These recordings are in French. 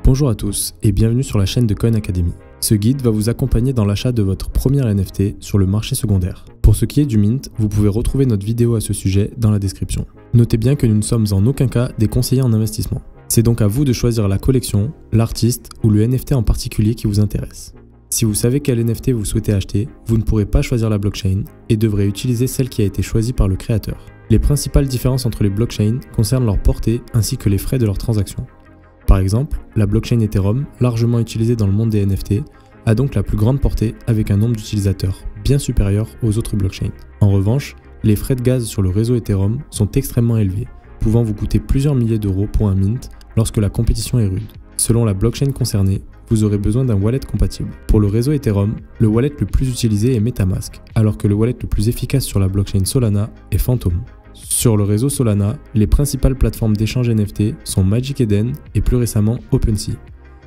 Bonjour à tous et bienvenue sur la chaîne de Coin Academy. Ce guide va vous accompagner dans l'achat de votre premier NFT sur le marché secondaire. Pour ce qui est du mint, vous pouvez retrouver notre vidéo à ce sujet dans la description. Notez bien que nous ne sommes en aucun cas des conseillers en investissement. C'est donc à vous de choisir la collection, l'artiste ou le NFT en particulier qui vous intéresse. Si vous savez quel NFT vous souhaitez acheter, vous ne pourrez pas choisir la blockchain et devrez utiliser celle qui a été choisie par le créateur. Les principales différences entre les blockchains concernent leur portée ainsi que les frais de leur transaction. Par exemple, la blockchain Ethereum, largement utilisée dans le monde des NFT, a donc la plus grande portée avec un nombre d'utilisateurs bien supérieur aux autres blockchains. En revanche, les frais de gaz sur le réseau Ethereum sont extrêmement élevés, pouvant vous coûter plusieurs milliers d'euros pour un mint lorsque la compétition est rude. Selon la blockchain concernée, vous aurez besoin d'un wallet compatible. Pour le réseau Ethereum, le wallet le plus utilisé est MetaMask, alors que le wallet le plus efficace sur la blockchain Solana est Phantom. Sur le réseau Solana, les principales plateformes d'échange NFT sont Magic Eden et plus récemment OpenSea.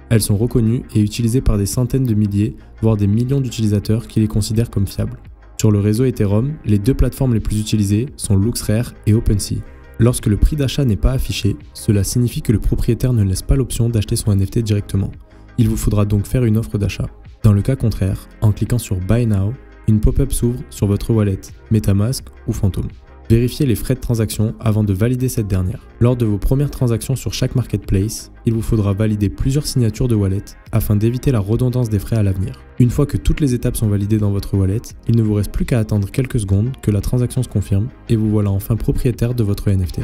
Elles sont reconnues et utilisées par des centaines de milliers, voire des millions d'utilisateurs qui les considèrent comme fiables. Sur le réseau Ethereum, les deux plateformes les plus utilisées sont LooksRare et OpenSea. Lorsque le prix d'achat n'est pas affiché, cela signifie que le propriétaire ne laisse pas l'option d'acheter son NFT directement. Il vous faudra donc faire une offre d'achat. Dans le cas contraire, en cliquant sur Buy Now, une pop-up s'ouvre sur votre wallet, MetaMask ou Phantom. Vérifiez les frais de transaction avant de valider cette dernière. Lors de vos premières transactions sur chaque marketplace, il vous faudra valider plusieurs signatures de wallet afin d'éviter la redondance des frais à l'avenir. Une fois que toutes les étapes sont validées dans votre wallet, il ne vous reste plus qu'à attendre quelques secondes que la transaction se confirme et vous voilà enfin propriétaire de votre NFT.